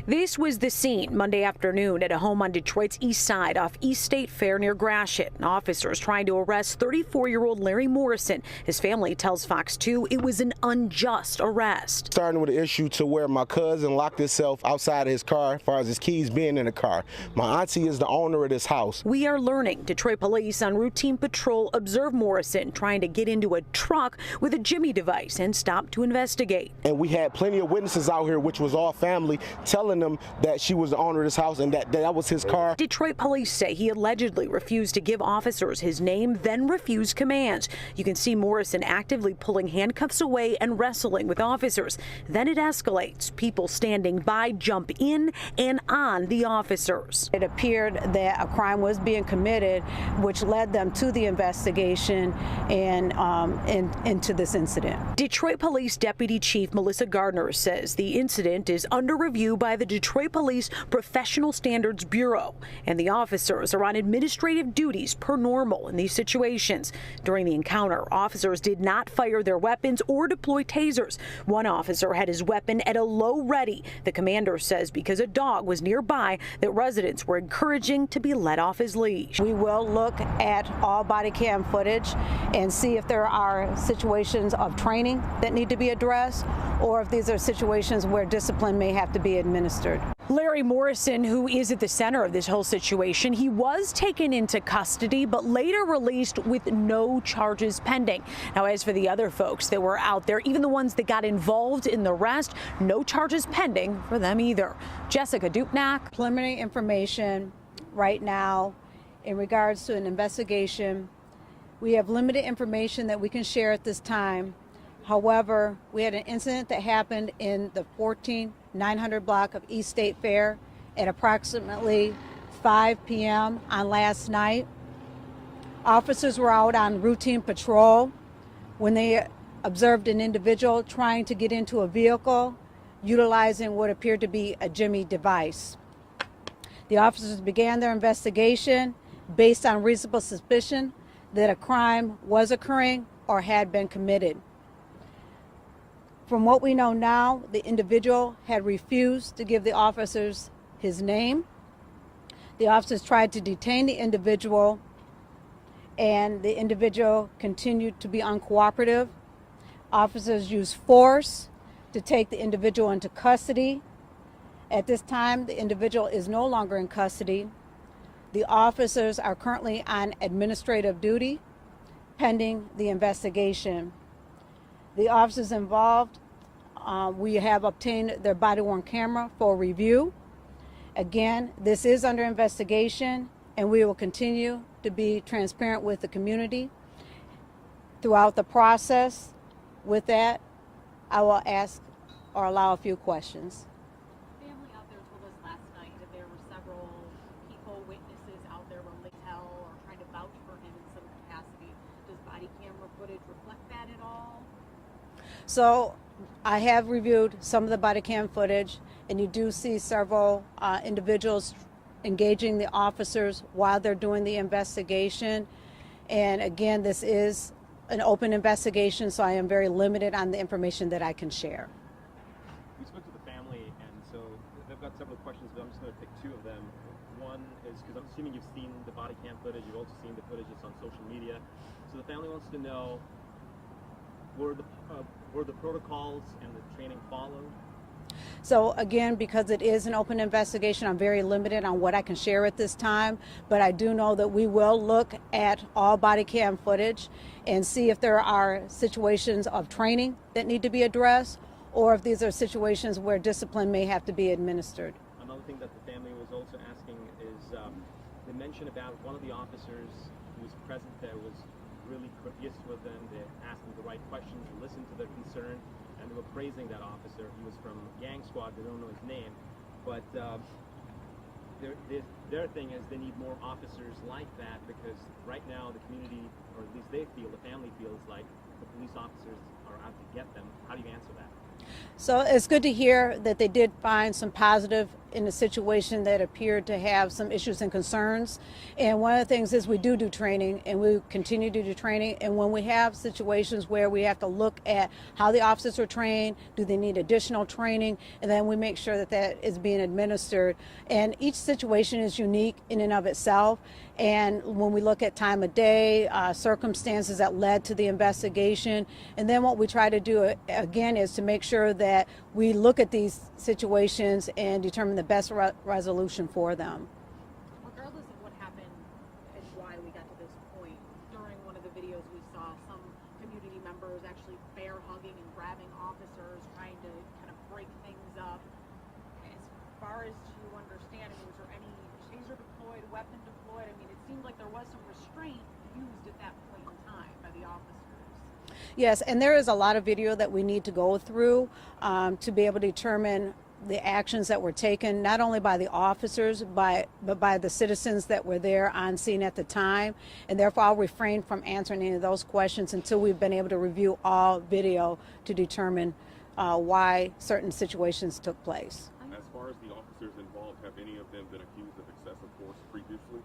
This was the scene Monday afternoon at a home on Detroit's east side off East State Fair near Gratiot. Officers trying to arrest 34-year-old Larry Morrison. His family tells Fox 2 it was an unjust arrest. Starting with an issue to where my cousin locked himself outside of his car as far as his keys being in the car. My auntie is the owner of this house. We are learning Detroit police on routine patrol observed Morrison trying to get into a truck with a Jimmy device and stopped to investigate. And we had plenty of witnesses out here, which was all family, telling them that she was the owner of this house and that was his car. Detroit police say he allegedly refused to give officers his name, then refused commands. You can see Morrison actively pulling handcuffs away and wrestling with officers. Then it escalates. People standing by jump in and on the officers. It appeared that a crime was being committed, which led them to the investigation and into this incident. Detroit Police Deputy Chief Melissa Gardner says the incident is under review by the Detroit Police Professional Standards Bureau, and the officers are on administrative duties per normal in these situations. During the encounter, officers did not fire their weapons or deploy tasers. One officer had his weapon at a low ready. The commander says because a dog was nearby that residents were encouraging to be let off his leash. We will look at all body cam footage and see if there are situations of training that need to be addressed, or if these are situations where discipline may have to be administered. Larry Morrison, who is at the center of this whole situation, he was taken into custody but later released with no charges pending. Now, as for the other folks that were out there, even the ones that got involved in the arrest, no charges pending for them either. Jessica Dupnack. Preliminary information right now in regards to an investigation. We have limited information that we can share at this time. However, we had an incident that happened in the 14900 block of East State Fair at approximately 5 p.m. on last night. Officers were out on routine patrol when they observed an individual trying to get into a vehicle utilizing what appeared to be a Jimmy device. The officers began their investigation based on reasonable suspicion that a crime was occurring or had been committed. From what we know now, the individual had refused to give the officers his name. The officers tried to detain the individual, and the individual continued to be uncooperative. Officers used force to take the individual into custody. At this time, the individual is no longer in custody. The officers are currently on administrative duty pending the investigation. The officers involved, we have obtained their body-worn camera for review. Again, this is under investigation, and we will continue to be transparent with the community throughout the process. With that, I will ask or allow a few questions. Family out there told us last night that there were several people, witnesses out there willing to tell or trying to vouch for him in some capacity. Does body camera footage reflect that at all? So I have reviewed some of the body cam footage, and you do see several individuals engaging the officers while they're doing the investigation. And again, this is an open investigation, so I am very limited on the information that I can share. We spoke to the family, and so they've got several questions, but I'm just going to pick two of them. One is, because I'm assuming you've seen the body cam footage, you've also seen the footage that's on social media. So the family wants to know, were the protocols and the training followed? So again, because it is an open investigation, I'm very limited on what I can share at this time, but I do know that we will look at all body cam footage and see if there are situations of training that need to be addressed, or if these are situations where discipline may have to be administered. Another thing that the family was also asking is, they mentioned about one of the officers who was present there was really courteous with them. They asked them the right questions, listened to their concern, and they were praising that officer. He was from Gang Squad. They don't know his name, but their thing is they need more officers like that, because right now the community, or at least they feel, the family feels like the police officers are out to get them. How do you answer that? So it's good to hear that they did find some positive in a situation that appeared to have some issues and concerns. And one of the things is we do training, and we continue to do training. And when we have situations where we have to look at how the officers are trained, do they need additional training, and then we make sure that that is being administered. And each situation is unique in and of itself. And when we look at time of day, circumstances that led to the investigation, and then what we try to do again is to make sure that we look at these situations and determine the best resolution for them. Regardless of what happened and why we got to this point, during one of the videos we saw some community members actually bear hugging and grabbing officers, trying to kind of break things up. As far as you understand, I mean, was there any taser deployed, weapon deployed? I mean, it seemed like there was some restraint used at that point in time by the officers. Yes, and there is a lot of video that we need to go through to be able to determine the actions that were taken, not only by the officers, but by the citizens that were there on scene at the time. And therefore, I'll refrain from answering any of those questions until we've been able to review all video to determine why certain situations took place. As far as the officers involved, have any of them been accused of excessive force previously?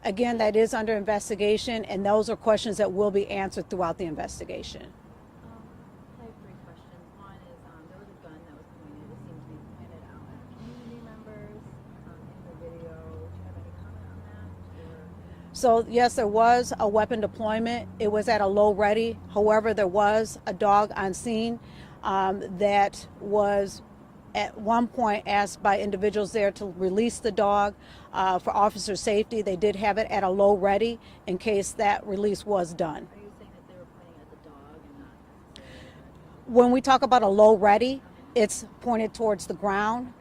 Again, that is under investigation, and those are questions that will be answered throughout the investigation. I have 3 questions. One is there was a gun that was pointed. It seemed to be pointed out at community members in the video. Do you have any comment on that? So yes, there was a weapon deployment. It was at a low ready. However, there was a dog on scene that was at one point asked by individuals there to release the dog for officer safety. They did have it at a low ready in case that release was done. Are you saying that they were pointing at the dog and not necessarily? When we talk about a low ready, it's pointed towards the ground.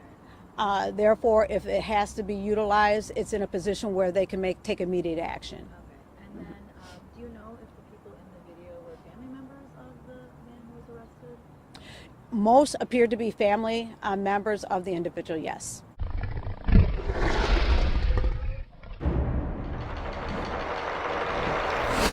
Therefore, if it has to be utilized, it's in a position where they can take immediate action. Okay. And then, do you know if the people in the video were family members of the man who was arrested? Most appeared to be family members of the individual, yes.